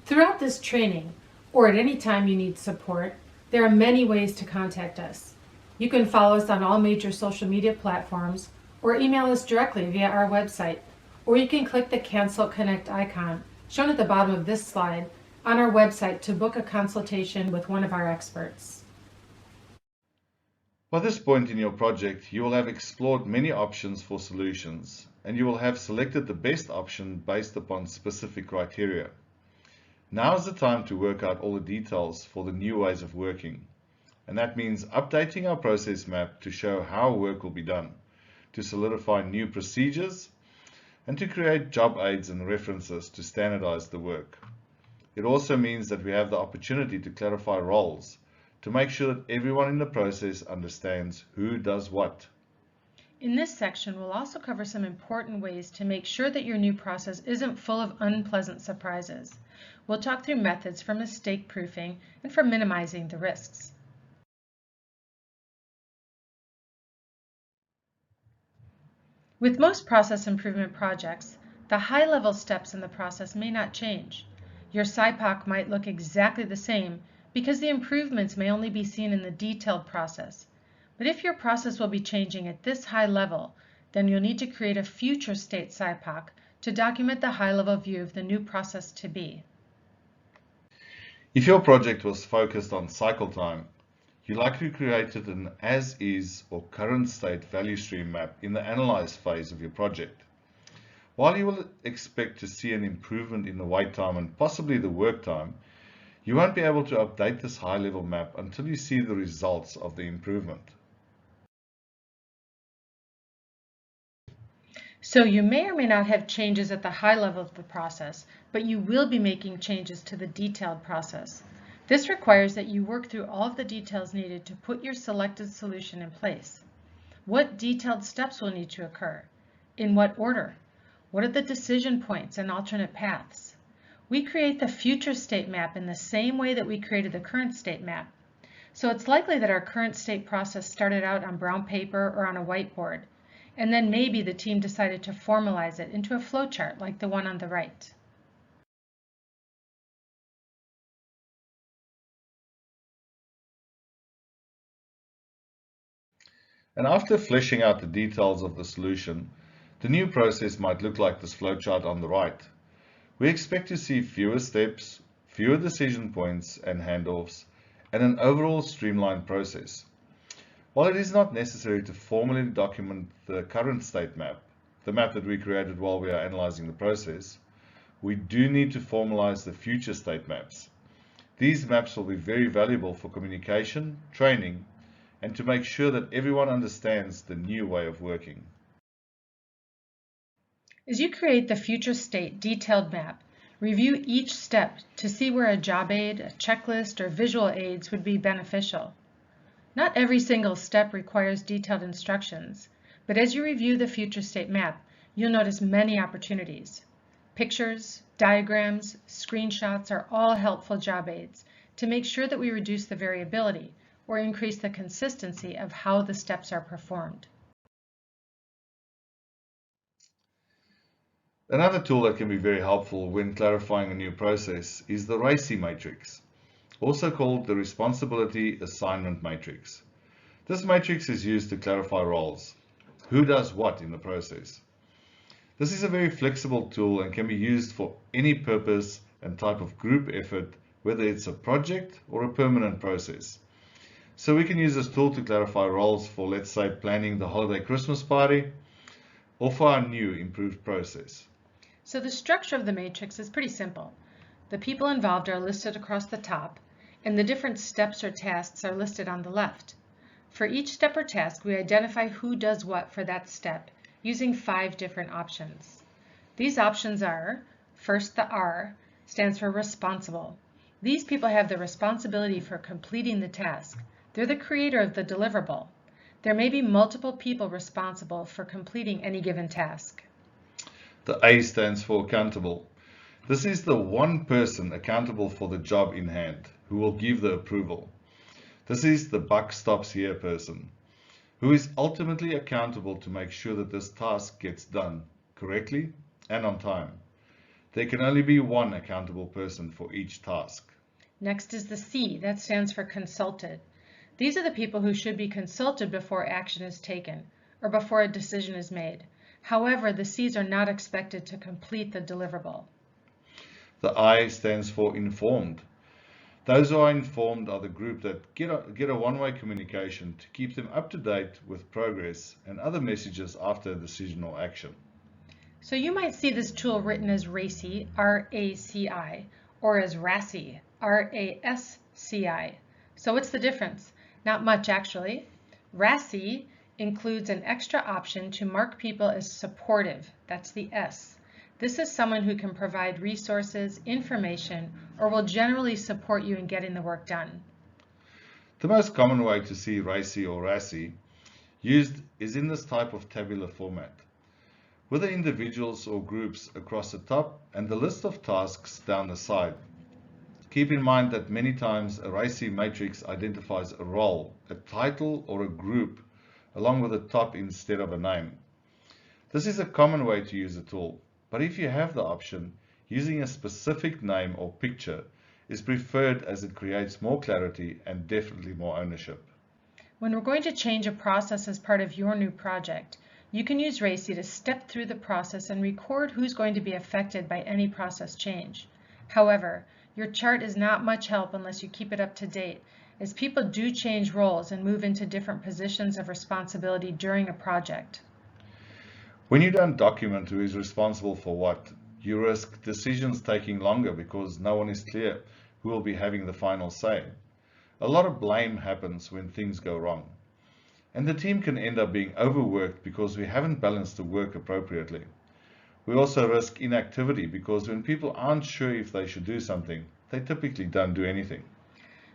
Throughout this training, or at any time you need support, there are many ways to contact us. You can follow us on all major social media platforms or email us directly via our website, or you can click the Cancel Connect icon shown at the bottom of this slide on our website to book a consultation with one of our experts. By this point in your project, you will have explored many options for solutions, and you will have selected the best option based upon specific criteria. Now is the time to work out all the details for the new ways of working. And that means updating our process map to show how work will be done, to solidify new procedures, and to create job aids and references to standardize the work. It also means that we have the opportunity to clarify roles, to make sure that everyone in the process understands who does what. In this section, we'll also cover some important ways to make sure that your new process isn't full of unpleasant surprises. We'll talk through methods for mistake proofing and for minimizing the risks. With most process improvement projects, the high-level steps in the process may not change. Your SIPOC might look exactly the same because the improvements may only be seen in the detailed process. But if your process will be changing at this high level, then you'll need to create a future state SIPOC to document the high-level view of the new process to be. If your project was focused on cycle time, you likely created an as-is or current state value stream map in the analyze phase of your project. While you will expect to see an improvement in the wait time and possibly the work time, you won't be able to update this high-level map until you see the results of the improvement. So you may or may not have changes at the high level of the process, but you will be making changes to the detailed process. This requires that you work through all of the details needed to put your selected solution in place. What detailed steps will need to occur? In what order? What are the decision points and alternate paths? We create the future state map in the same way that we created the current state map. So it's likely that our current state process started out on brown paper or on a whiteboard, and then maybe the team decided to formalize it into a flowchart like the one on the right. And after fleshing out the details of the solution, the new process might look like this flowchart on the right. We expect to see fewer steps, fewer decision points and handoffs, and an overall streamlined process. While it is not necessary to formally document the current state map, the map that we created while we are analyzing the process, we do need to formalize the future state maps. These maps will be very valuable for communication, training, and to make sure that everyone understands the new way of working. As you create the future state detailed map, review each step to see where a job aid, a checklist, or visual aids would be beneficial. Not every single step requires detailed instructions, but as you review the future state map, you'll notice many opportunities. Pictures, diagrams, screenshots are all helpful job aids to make sure that we reduce the variability or increase the consistency of how the steps are performed. Another tool that can be very helpful when clarifying a new process is the RACI matrix, also called the Responsibility Assignment Matrix. This matrix is used to clarify roles. Who does what in the process? This is a very flexible tool and can be used for any purpose and type of group effort, whether it's a project or a permanent process. So we can use this tool to clarify roles for, let's say, planning the holiday Christmas party, or for our new improved process. So the structure of the matrix is pretty simple. The people involved are listed across the top, and the different steps or tasks are listed on the left. For each step or task, we identify who does what for that step using 5 different options. These options are, first, the R stands for responsible. These people have the responsibility for completing the task. They're the creator of the deliverable. There may be multiple people responsible for completing any given task. The A stands for accountable. This is the one person accountable for the job in hand who will give the approval. This is the buck stops here person who is ultimately accountable to make sure that this task gets done correctly and on time. There can only be one accountable person for each task. Next is the C, that stands for consulted. These are the people who should be consulted before action is taken or before a decision is made. However, the C's are not expected to complete the deliverable. The I stands for informed. Those who are informed are the group that get a one-way communication to keep them up to date with progress and other messages after a decision or action. So you might see this tool written as RACI, R-A-C-I, or as RASI, R-A-S-C-I. So what's the difference? Not much, actually. RASI includes an extra option to mark people as supportive. That's the S. This is someone who can provide resources, information, or will generally support you in getting the work done. The most common way to see RACI or RASI used is in this type of tabular format, with the individuals or groups across the top and the list of tasks down the side. Keep in mind that many times a RACI matrix identifies a role, a title, or a group along with a top instead of a name. This is a common way to use the tool, but if you have the option, using a specific name or picture is preferred as it creates more clarity and definitely more ownership. When we're going to change a process as part of your new project, you can use RACI to step through the process and record who's going to be affected by any process change. However, your chart is not much help unless you keep it up to date, as people do change roles and move into different positions of responsibility during a project. When you don't document who is responsible for what, you risk decisions taking longer because no one is clear who will be having the final say. A lot of blame happens when things go wrong. And the team can end up being overworked because we haven't balanced the work appropriately. We also risk inactivity because when people aren't sure if they should do something, they typically don't do anything.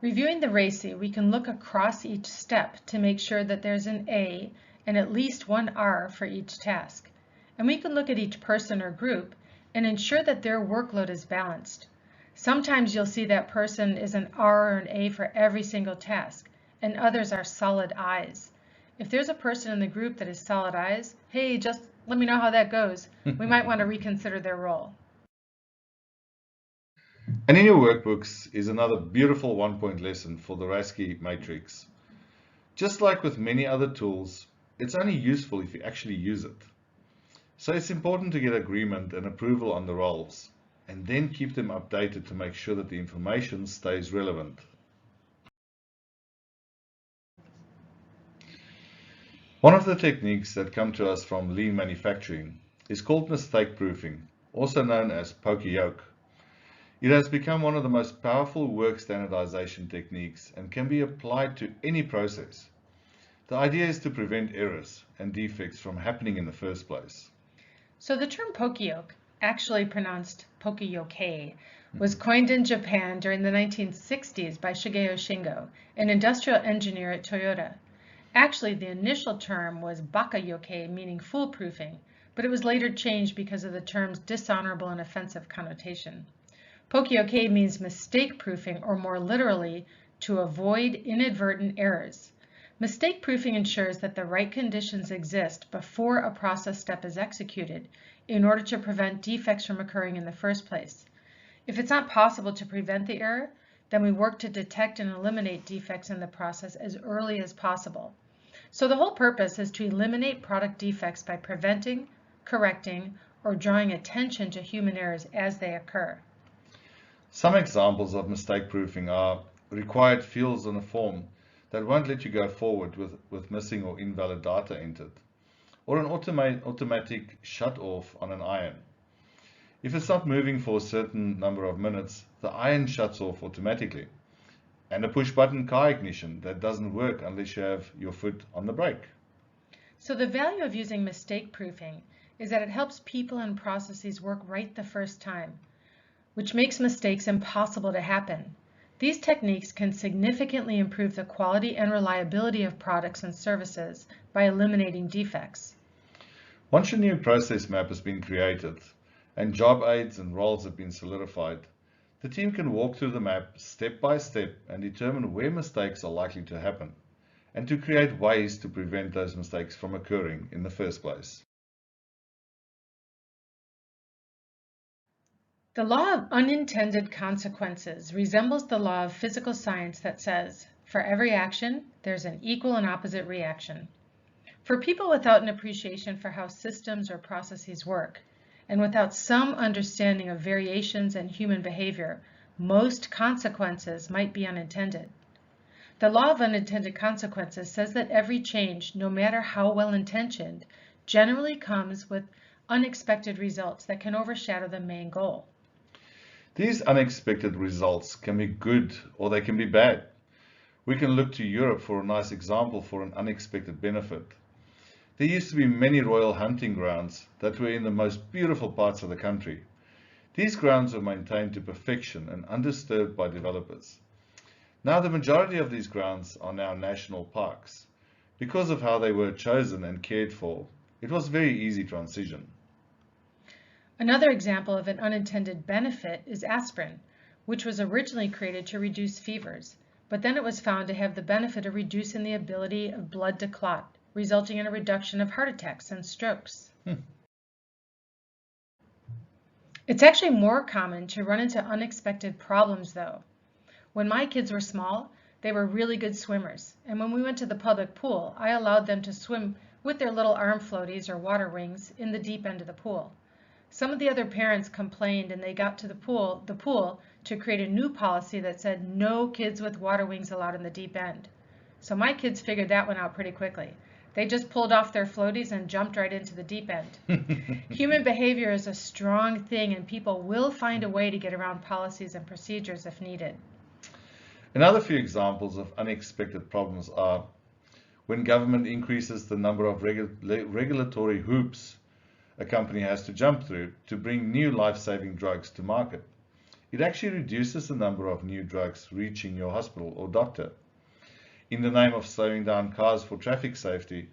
Reviewing the RACI, we can look across each step to make sure that there's an A and at least one R for each task. And we can look at each person or group and ensure that their workload is balanced. Sometimes you'll see that person is an R or an A for every single task, and others are solid I's. If there's a person in the group that is solid I's, hey, just let me know how that goes. We might want to reconsider their role. And in your workbooks is another beautiful one-point lesson for the RASCI matrix. Just like with many other tools, it's only useful if you actually use it. So it's important to get agreement and approval on the roles, and then keep them updated to make sure that the information stays relevant. One of the techniques that come to us from lean manufacturing is called mistake proofing, also known as poka-yoke. It has become one of the most powerful work standardization techniques and can be applied to any process. The idea is to prevent errors and defects from happening in the first place. So the term poka-yoke, actually pronounced poka-yoke, was coined in Japan during the 1960s by Shigeo Shingo, an industrial engineer at Toyota. Actually, the initial term was baka-yoke, meaning foolproofing, but it was later changed because of the term's dishonorable and offensive connotation. Poka-yoke means mistake proofing, or more literally, to avoid inadvertent errors. Mistake proofing ensures that the right conditions exist before a process step is executed in order to prevent defects from occurring in the first place. If it's not possible to prevent the error, then we work to detect and eliminate defects in the process as early as possible. So the whole purpose is to eliminate product defects by preventing, correcting, or drawing attention to human errors as they occur. Some examples of mistake proofing are required fields on a form that won't let you go forward with missing or invalid data entered, or an automatic shut off on an iron. If it's not moving for a certain number of minutes, the iron shuts off automatically, and a push button car ignition that doesn't work unless you have your foot on the brake. So the value of using mistake proofing is that it helps people and processes work right the first time, which makes mistakes impossible to happen. These techniques can significantly improve the quality and reliability of products and services by eliminating defects. Once your new process map has been created and job aids and roles have been solidified, the team can walk through the map step by step and determine where mistakes are likely to happen, and to create ways to prevent those mistakes from occurring in the first place. The law of unintended consequences resembles the law of physical science that says, for every action, there's an equal and opposite reaction. For people without an appreciation for how systems or processes work, and without some understanding of variations in human behavior, most consequences might be unintended. The law of unintended consequences says that every change, no matter how well-intentioned, generally comes with unexpected results that can overshadow the main goal. These unexpected results can be good or they can be bad. We can look to Europe for a nice example for an unexpected benefit. There used to be many royal hunting grounds that were in the most beautiful parts of the country. These grounds were maintained to perfection and undisturbed by developers. Now the majority of these grounds are now national parks. Because of how they were chosen and cared for, it was a very easy transition. Another example of an unintended benefit is aspirin, which was originally created to reduce fevers, but then it was found to have the benefit of reducing the ability of blood to clot, resulting in a reduction of heart attacks and strokes. It's actually more common to run into unexpected problems though. When my kids were small, they were really good swimmers, and when we went to the public pool, I allowed them to swim with their little arm floaties or water wings in the deep end of the pool. Some of the other parents complained and they got to the pool to create a new policy that said no kids with water wings allowed in the deep end. So my kids figured that one out pretty quickly. They just pulled off their floaties and jumped right into the deep end. Human behavior is a strong thing and people will find a way to get around policies and procedures if needed. Another few examples of unexpected problems are when government increases the number of regulatory hoops a company has to jump through to bring new life-saving drugs to market. It actually reduces the number of new drugs reaching your hospital or doctor. In the name of slowing down cars for traffic safety,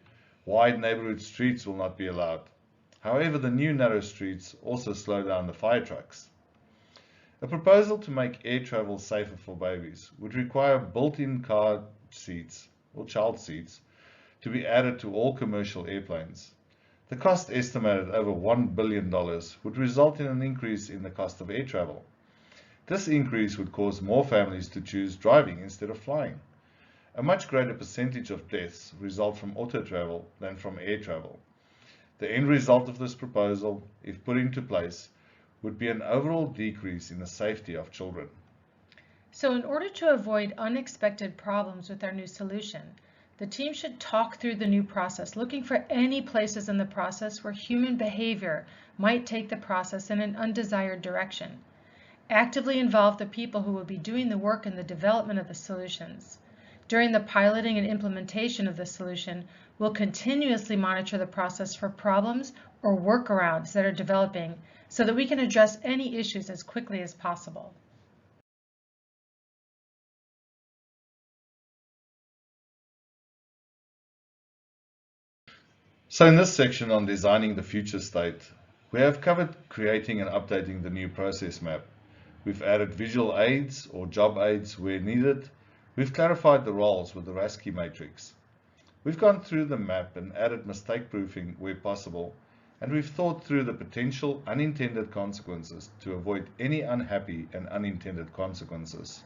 wide neighborhood streets will not be allowed. However, the new narrow streets also slow down the fire trucks. A proposal to make air travel safer for babies would require built-in car seats or child seats to be added to all commercial airplanes. The cost, estimated over $1 billion, would result in an increase in the cost of air travel. This increase would cause more families to choose driving instead of flying. A much greater percentage of deaths result from auto travel than from air travel. The end result of this proposal, if put into place, would be an overall decrease in the safety of children. So in order to avoid unexpected problems with our new solution, the team should talk through the new process, looking for any places in the process where human behavior might take the process in an undesired direction. Actively involve the people who will be doing the work in the development of the solutions. During the piloting and implementation of the solution, we'll continuously monitor the process for problems or workarounds that are developing so that we can address any issues as quickly as possible. So in this section on designing the future state, we have covered creating and updating the new process map. We've added visual aids or job aids where needed. We've clarified the roles with the Rasky matrix. We've gone through the map and added mistake proofing where possible, and we've thought through the potential unintended consequences to avoid any unhappy and unintended consequences.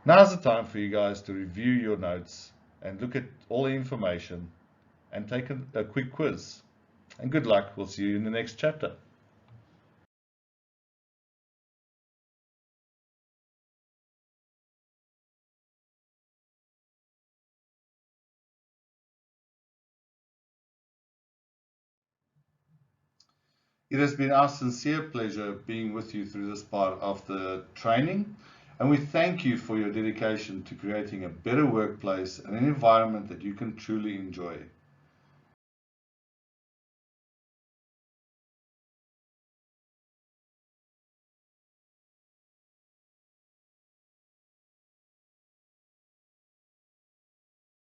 Now's the time for you guys to review your notes and look at all the information and take a quick quiz. And good luck. We'll see you in the next chapter. It has been our sincere pleasure being with you through this part of the training, and we thank you for your dedication to creating a better workplace and an environment that you can truly enjoy.